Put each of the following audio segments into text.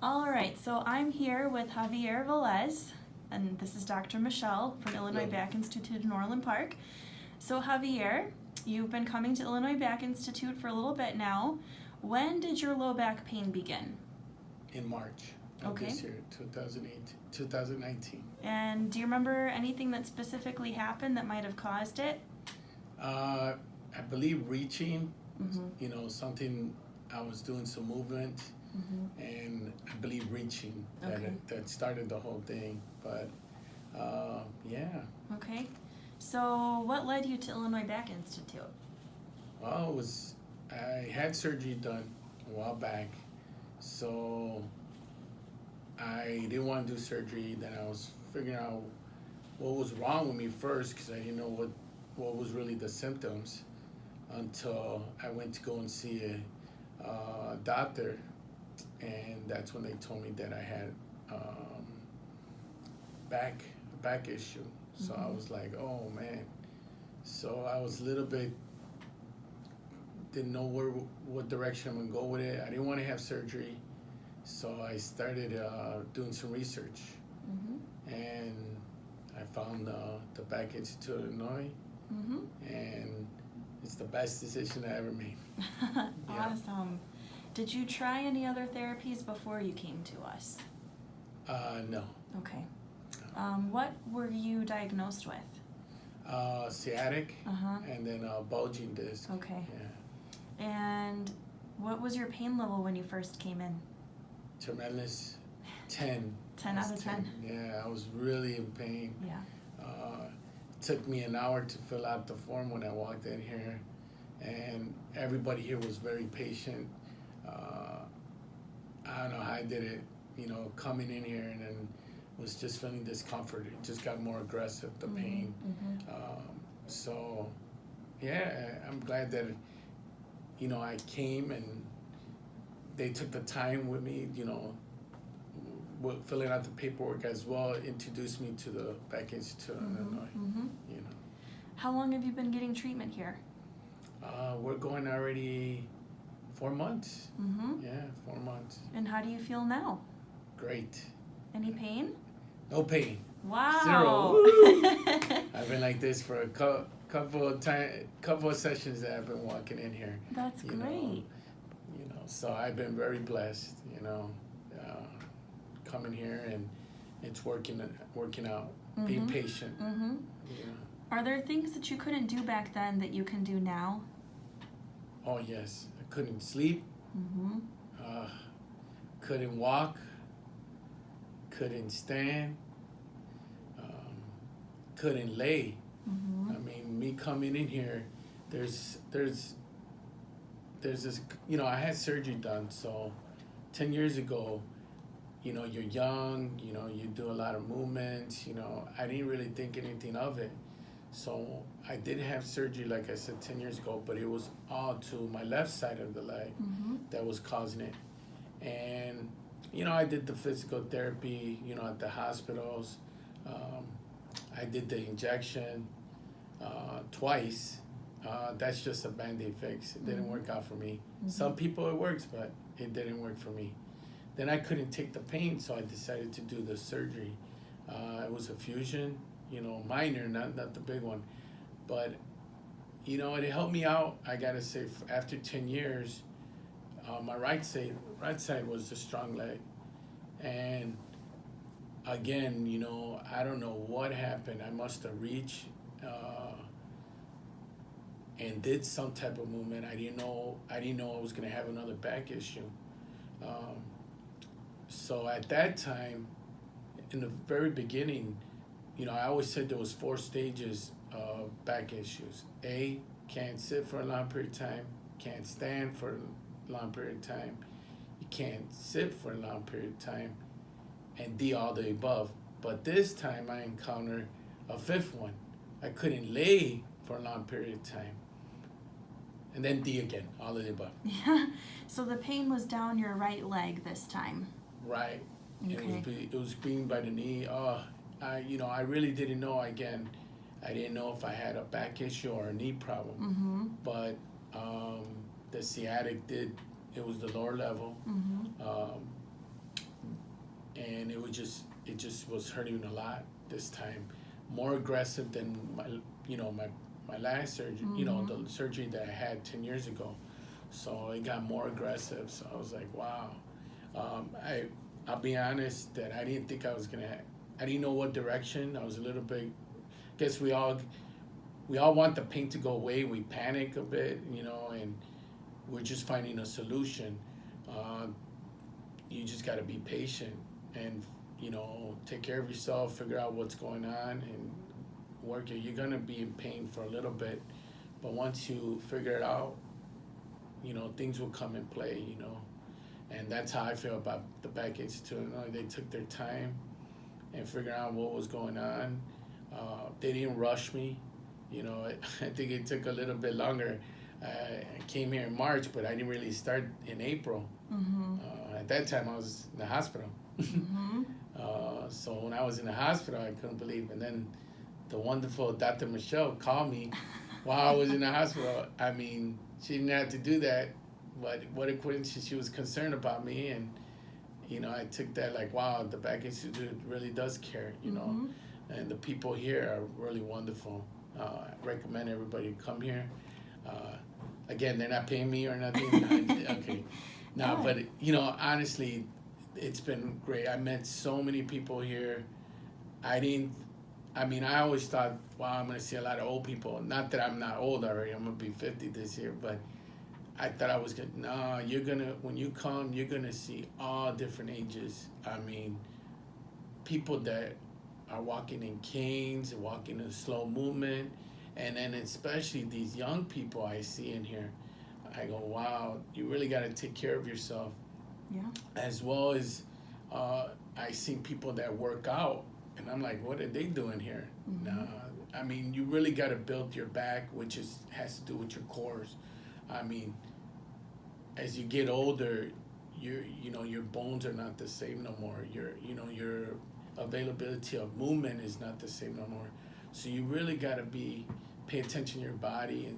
All right, so I'm here with Javier Velez, and this is Dr. Michelle from Illinois Hello. Back Institute in Orland Park. So Javier, you've been coming to Illinois Back Institute for a little bit now. When did your low back pain begin? In March of Okay. this year, 2019. And do you remember anything that specifically happened that might have caused it? I believe reaching, Mm-hmm. something, I was doing some movement, Mm-hmm. and I believe reaching Okay. that started the whole thing. But yeah, Okay. So what led you to Illinois Back Institute? well, I had surgery done a while back, so I didn't want to do surgery. Then I was figuring out what was wrong with me first, because I didn't know what was really the symptoms until I went to go and see a doctor, and that's when they told me that I had back issue. So I was like, oh man. So I was a little bit, didn't know what direction I'm gonna go with it. I didn't want to have surgery, so I started doing some research, Mm-hmm. and I found the Back Institute of Illinois, Mm-hmm. and it's the best decision I ever made. Awesome. Did you try any other therapies before you came to us? No. Okay. What were you diagnosed with? Sciatic, Uh-huh. and then bulging disc. Okay. Yeah. And what was your pain level when you first came in? Tremendous. 10. 10 out of 10? Yeah, I was really in pain. Yeah. It took me an hour to fill out the form when I walked in here, and everybody here was very patient. I don't know how I did it, coming in here, and then was just feeling discomfort. It just got more aggressive, the pain. Mm-hmm. So, yeah, I'm glad that, I came and they took the time with me, filling out the paperwork as well, introduced me to the Back Institute in Illinois. Mm-hmm. How long have you been getting treatment here? We're going already 4 months. Mm-hmm. Yeah, 4 months. And how do you feel now? Great. Any pain? No pain. Wow. 0. Woo! I've been like this for a couple of sessions that I've been walking in here. That's great. So I've been very blessed, coming here, and it's working out, being patient. Mm-hmm. Are there things that you couldn't do back then that you can do now? Oh yes, I couldn't sleep, Mm-hmm. couldn't walk, couldn't stand, couldn't lay. Mm-hmm. I mean, me coming in here, there's this, I had surgery done, so 10 years ago, you're young, you do a lot of movements, I didn't really think anything of it. So I did have surgery, like I said, 10 years ago, but it was all to my left side of the leg Mm-hmm. that was causing it. And, I did the physical therapy, at the hospitals. I did the injection twice. That's just a Band-Aid fix. It didn't work out for me. Mm-hmm. Some people it works, but it didn't work for me. Then I couldn't take the pain, so I decided to do the surgery. It was a fusion, minor, not the big one. But, it helped me out. I gotta say, after 10 years, my right side was the strong leg. And again, I don't know what happened. I must have reached and did some type of movement. I didn't know I was gonna have another back issue. So at that time, in the very beginning, I always said there was 4 stages of back issues. A, can't sit for a long period of time, can't stand for a long period of time, you can't sit for a long period of time, and D, all the above. But this time I encountered a 5th one. I couldn't lay for a long period of time. And then D again, all of the above. Yeah. So the pain was down your right leg this time. Right. Okay. It was being by the knee. I really didn't know. Again, I didn't know if I had a back issue or a knee problem. Mm-hmm. But the sciatic did. It was the lower level. Mm-hmm. and it just was hurting a lot this time, more aggressive than my last surgery, the surgery that I had 10 years ago. So it got more aggressive. So I was like, wow. I'll be honest that I didn't think I didn't know what direction. I was a little bit, guess we all want the pain to go away. We panic a bit, and we're just finding a solution. You just got to be patient and, take care of yourself, figure out what's going on, and work it. You're going to be in pain for a little bit, but once you figure it out, things will come in play, And that's how I feel about the Back Institute. They took their time and figured out what was going on. They didn't rush me. I think it took a little bit longer. I came here in March, but I didn't really start in April. At that time, I was in the hospital. So when I was in the hospital, I couldn't believe. And then the wonderful Dr. Michelle called me while I was in the hospital. I mean, she didn't have to do that, but what a coincidence. She was concerned about me, and I took that like, wow, the Back Institute really does care, and the people here are really wonderful. I recommend everybody come here. Again, they're not paying me or nothing. Okay. No, but honestly, it's been great. I met so many people here. I always thought, wow, I'm gonna see a lot of old people. Not that I'm not old already. I'm gonna be 50 this year, but I thought I was gonna. No, when you come, you're gonna see all different ages. I mean, people that are walking in canes, walking in slow movement, and then especially these young people I see in here. I go, wow, you really got to take care of yourself. Yeah. As well as I see people that work out, and I'm like, what are they doing here? I mean, you really got to build your back, which has to do with your cores. I mean, as you get older, your bones are not the same no more. Your availability of movement is not the same no more. So you really got to pay attention to your body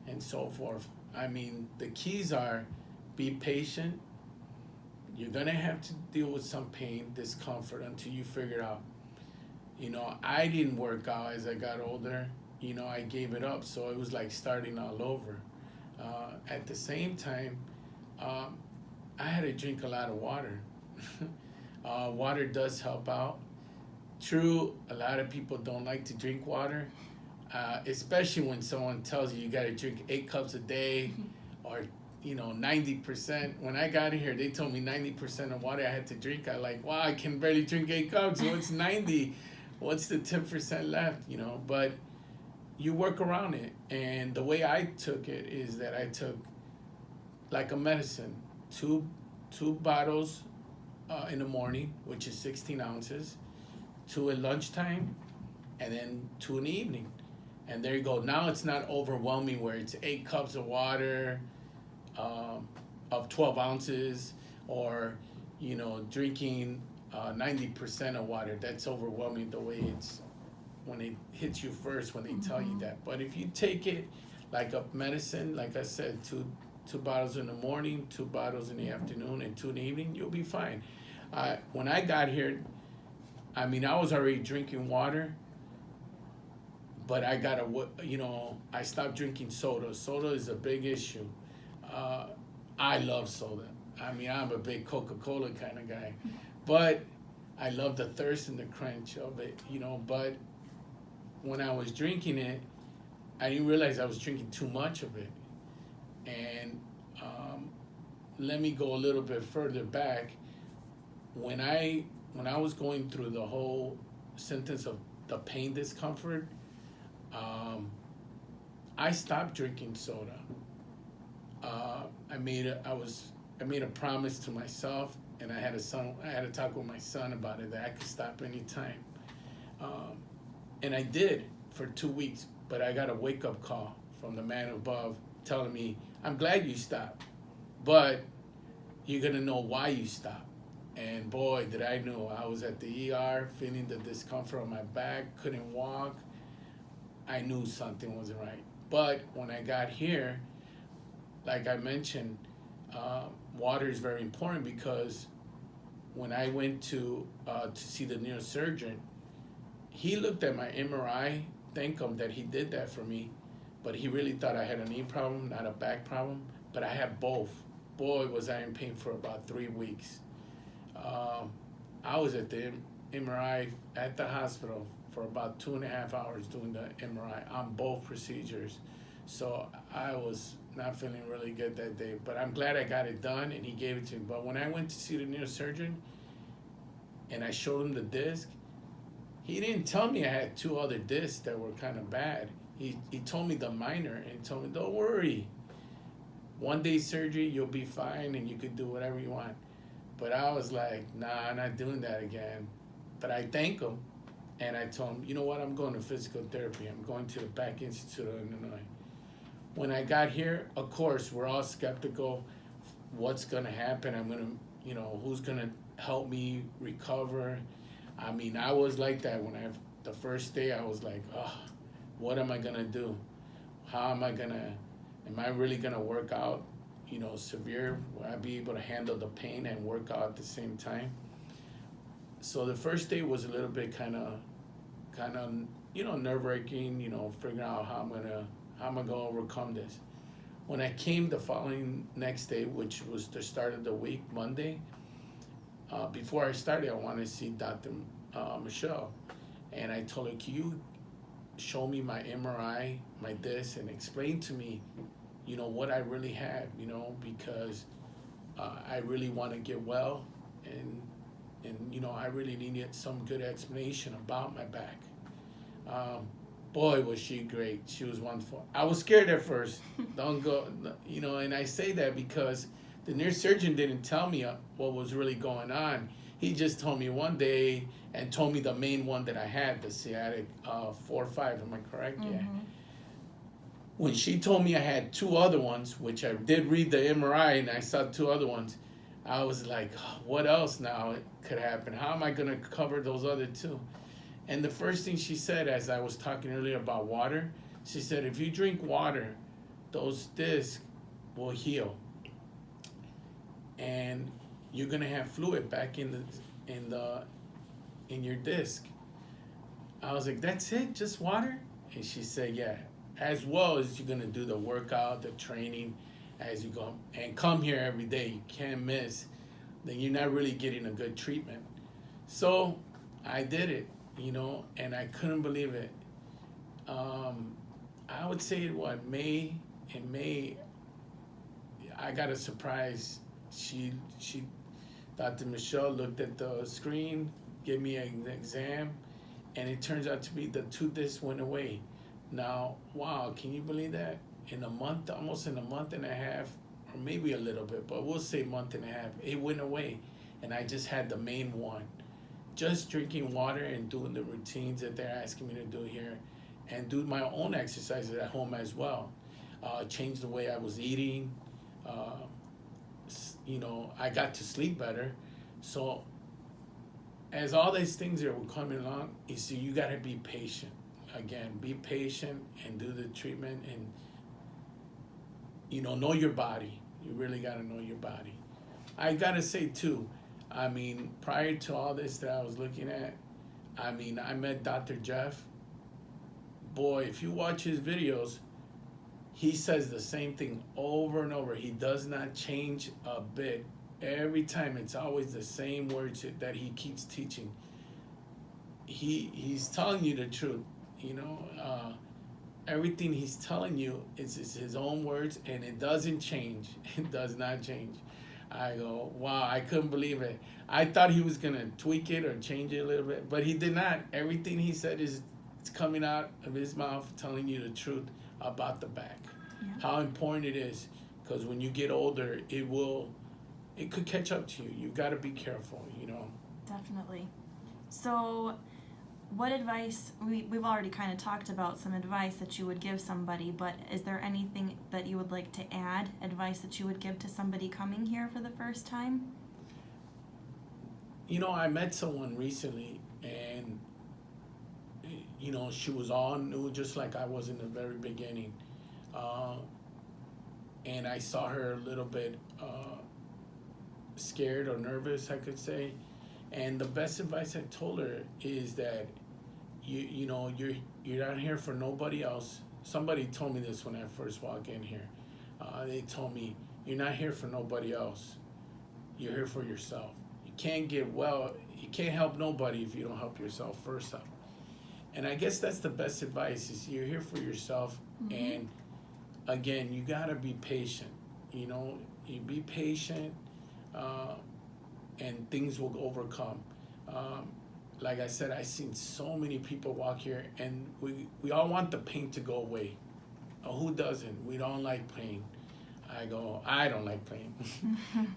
and so forth. I mean, the keys are be patient. You're going to have to deal with some pain, discomfort until you figure it out. I didn't work out as I got older. I gave it up. So it was like starting all over. At the same time, I had to drink a lot of water. Water does help out. True, a lot of people don't like to drink water, especially when someone tells you got to drink 8 cups a day or 90%. When I got here, they told me 90% of water I had to drink. I like, wow, I can barely drink 8 cups. What's 90? What's the 10% left? But you work around it. And the way I took it is that I took like a medicine, two bottles in the morning, which is 16 ounces, 2 at lunchtime, and then 2 in the evening. And there you go. Now it's not overwhelming where it's 8 cups of water of 12 ounces or, drinking 90% of water. That's overwhelming the way it's when it hits you first when they tell you that. But if you take it like a medicine, like I said, two bottles in the morning, 2 bottles in the afternoon, and 2 in the evening, you'll be fine. When I got here, I was already drinking water, but I I stopped drinking soda. Soda is a big issue. I love soda. I'm a big Coca-Cola kind of guy, but I love the thirst and the crunch of it, but when I was drinking it, I didn't realize I was drinking too much of it. And let me go a little bit further back. When I was going through the whole symptoms of the pain, discomfort, I stopped drinking soda. I made a promise to myself, and I had to talk with my son about it, that I could stop anytime. And I did for 2 weeks, but I got a wake-up call from the man above telling me, I'm glad you stopped, but you're going to know why you stopped. And boy, did I know. I was at the ER feeling the discomfort on my back, couldn't walk. I knew something wasn't right. But when I got here, like I mentioned, water is very important because when I went to see the neurosurgeon, he looked at my MRI, thank him that he did that for me, but he really thought I had a knee problem, not a back problem, but I had both. Boy, was I in pain for about 3 weeks. I was at the MRI at the hospital for about 2.5 hours doing the MRI on both procedures. So I was not feeling really good that day, but I'm glad I got it done and he gave it to me. But when I went to see the neurosurgeon and I showed him the disc, he didn't tell me I had 2 other discs that were kind of bad. He told me the minor, and he told me, don't worry. 1 day surgery, you'll be fine and you could do whatever you want. But I was like, nah, I'm not doing that again. But I thank him, and I told him, you know what, I'm going to physical therapy. I'm going to the Back Institute of Illinois. When I got here, of course, we're all skeptical. What's going to happen? I'm going to, who's going to help me recover? I mean, I was like that the first day I was like, oh, what am I going to do? Am I really going to work out, severe? Will I be able to handle the pain and work out at the same time? So the first day was a little bit kind of, nerve-wracking, figuring out how I'm going to overcome this. When I came the following next day, which was the start of the week, Monday, before I started, I wanted to see Dr. Michelle. And I told her, can you show me my MRI, my disc, and explain to me, what I really have, because I really want to get well, and I really needed some good explanation about my back. Boy, was she great. She was wonderful. I was scared at first. Don't go, and I say that because the neurosurgeon didn't tell me what was really going on. He just told me one day and told me the main one that I had, the sciatic 4-5. Am I correct? Mm-hmm. Yeah. When she told me I had 2 other ones, which I did read the MRI and I saw 2 other ones, I was like, what else now could happen? How am I going to cover those other 2? And the first thing she said, as I was talking earlier about water, she said, if you drink water, those discs will heal. And you're going to have fluid back in your disc. I was like, that's it? Just water? And she said, yeah. As well as you're going to do the workout, the training, as you go, and come here every day, you can't miss, then you're not really getting a good treatment. So I did it, and I couldn't believe it. I would say, in May, I got a surprise. Dr. Michelle looked at the screen, gave me an exam, and it turns out to be the 2 discs went away. Now, wow, can you believe that? Almost in a month and a half, or maybe a little bit, but we'll say month and a half, it went away. And I just had the main one. Just drinking water and doing the routines that they're asking me to do here, and do my own exercises at home as well. Change the way I was eating. I got to sleep better. So as all these things that were coming along, you got to be patient. Again, be patient and do the treatment, and know your body. You really got to know your body. I got to say too, prior to all this that I was looking at, I met Dr. Jeff. Boy, if you watch his videos, he says the same thing over and over. He does not change a bit. Every time it's always the same words that he keeps teaching. He's telling you the truth. Everything he's telling you is his own words, and it doesn't change. It does not change. I go, wow, I couldn't believe it. I thought he was going to tweak it or change it a little bit, but he did not. Everything he said it's coming out of his mouth, telling you the truth about the back. Yeah. How important it is, because when you get older, it could catch up to you. You got to be careful, Definitely. So what advice, we've already kind of talked about some advice that you would give somebody, but is there anything that you would like to add, advice that you would give to somebody coming here for the first time? I met someone recently, and, she was all new, just like I was in the very beginning. And I saw her a little bit scared or nervous, I could say. And the best advice I told her is that you know you're not here for nobody else. Somebody told me this when I first walked in here. They told me, you're not here for nobody else. You're here for yourself. You can't get well. You can't help nobody if you don't help yourself first up. And I guess that's the best advice, is you're here for yourself. And again, you gotta be patient. You know, you be patient, and things will overcome. Like I said, I've seen so many people walk here, and we all want the pain to go away. Who doesn't? We don't like pain. I don't like pain.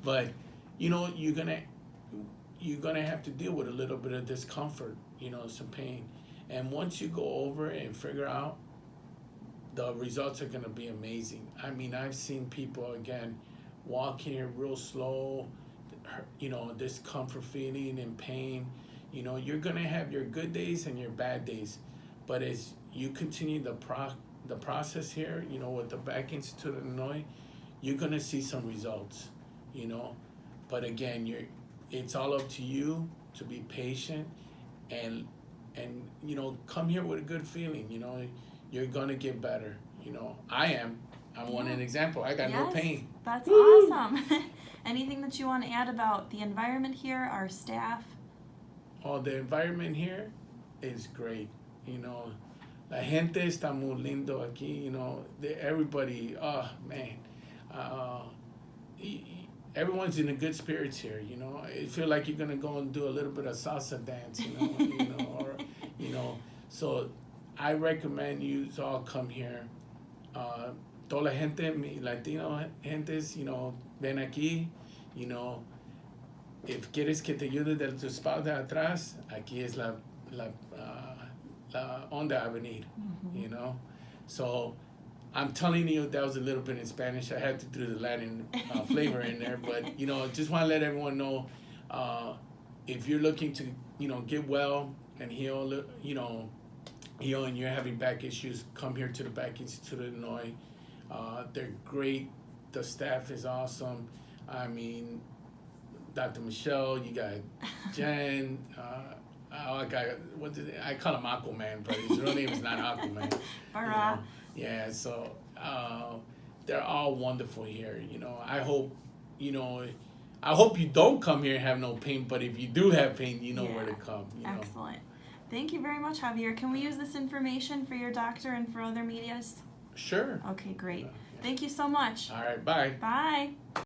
But you know, you're gonna have to deal with a little bit of discomfort, you know, some pain. And once you go over it and figure out, the results are gonna be amazing. I mean, I've seen people, again, walk here real slow, you know, discomfort feeling and pain. You know, you're gonna have your good days and your bad days, but as you continue the process here, you know, with the Back Institute of Illinois, you're gonna see some results, you know. But again, it's all up to you to be patient and you know, come here with a good feeling. You know, you're gonna get better. You know, I'm one an example. I got no pain. That's awesome. Anything that you want to add about the environment here, our staff? Oh, the environment here is great. You know, la gente está muy lindo aquí. You know, everybody. Oh man, everyone's in a good spirits here. You know, I feel like you're gonna go and do a little bit of salsa dance. Or so I recommend you all come here. Toda la gente, mi Latino gentes, you know, ven aquí. You know, if quieres que te ayude de tu espalda atrás, aquí es la onda a venir. You know, so I'm telling you, that was a little bit in Spanish. I had to do the Latin flavor in there, but you know, just want to let everyone know, if you're looking to, you know, get well and heal, you know, and you're having back issues, come here to the Back Institute of Illinois. They're great. The staff is awesome. I mean, Dr. Michelle, you got Jen. I call him Aquaman, but his real name is not Aquaman. You know? Yeah, so they're all wonderful here. You know, I hope you don't come here and have no pain, but if you do have pain, you know where to come. Excellent. Thank you very much, Javier. Can we use this information for your doctor and for other medias? Sure. Okay, great. Thank you so much. All right, bye. Bye.